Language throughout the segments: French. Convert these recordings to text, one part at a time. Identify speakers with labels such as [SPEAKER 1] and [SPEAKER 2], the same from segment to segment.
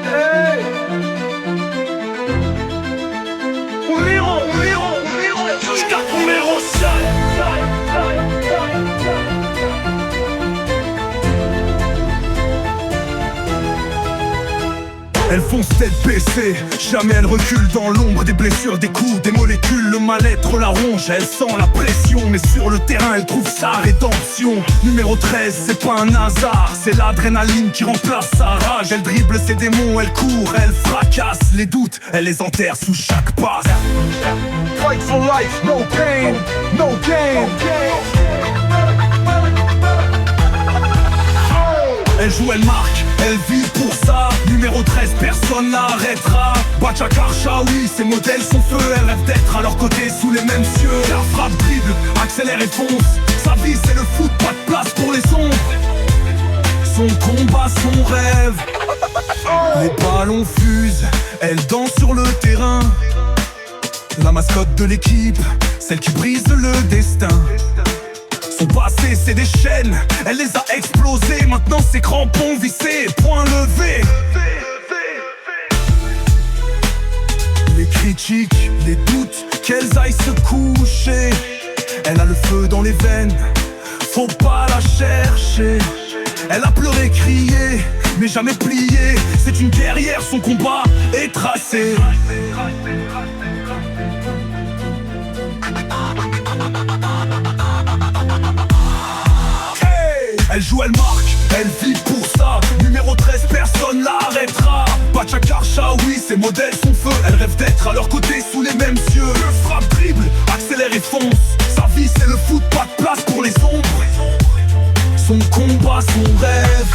[SPEAKER 1] Hey, on ira, je garde ton numéro
[SPEAKER 2] Elle fonce tête baissée, jamais elle recule dans l'ombre. Des blessures, des coups, des molécules, le mal-être la ronge. Elle sent la pression, mais sur le terrain elle trouve sa rédemption. Numéro 13, c'est pas un hasard, c'est l'adrénaline qui remplace sa rage. Elle dribble ses démons, elle court, elle fracasse les doutes, elle les enterre sous chaque passe. Fight for life, no pain, no gain. Elle joue, elle marque, elle vit pour ça. Numéro 13, personne l'arrêtera. Bachakar Shaoui, ses modèles sont feu. Elle rêve d'être à leur côté sous les mêmes cieux. La frappe dribble, accélère et fonce. Sa vie c'est le foot, pas de place pour les ombres. Son combat, son rêve. Les ballons fusent, elle danse sur le terrain. La mascotte de l'équipe, celle qui brise le destin. Son passé c'est des chaînes, elle les a explosées. Maintenant c'est crampons vissés, poings levés. Les critiques, les doutes, qu'elles aillent se coucher. Elle a le feu dans les veines, faut pas la chercher. Elle a pleuré, crié, mais jamais plié. C'est une guerrière, son combat est tracé. Elle joue, elle marque, elle vit pour ça. Numéro 13, personne l'arrêtera. Bachakar Shaoui, ses modèles sont feu. Elle rêve d'être à leur côté sous les mêmes cieux. Le frappe, dribble, accélère et fonce. Sa vie c'est le foot, pas de place pour les ombres. Son combat, son rêve.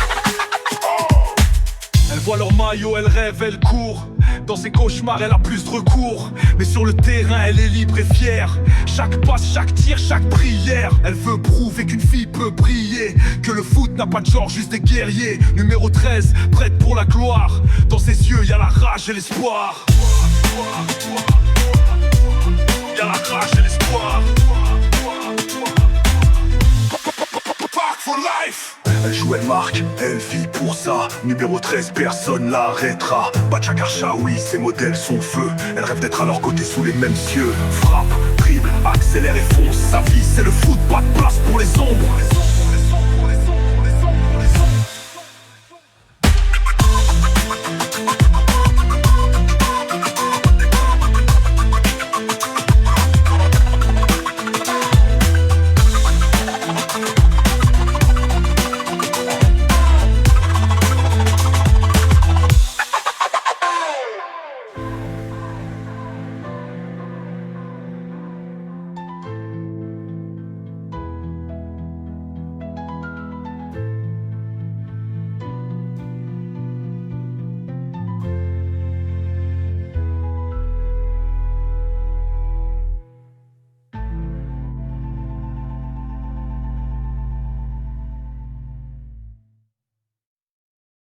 [SPEAKER 2] Elle voit leur maillot, elle rêve, elle court. Dans ses cauchemars, elle a plus de recours. Mais sur le terrain, elle est libre et fière. Chaque passe, chaque tir, chaque prière. Elle veut prouver qu'une fille peut briller, que le foot n'a pas de genre, juste des guerriers. Numéro 13, prête pour la gloire. Dans ses yeux, y'a la rage et l'espoir. Y'a la rage et l'espoir. Back for life. Elle joue, elle marque, elle vit pour ça. Numéro 13, personne l'arrêtera. Bachakar Shaoui, ses modèles sont feu. Elle rêve d'être à leur côté sous les mêmes cieux. Frappe, dribble, accélère et fonce. Sa vie c'est le foot, pas de place pour les ombres.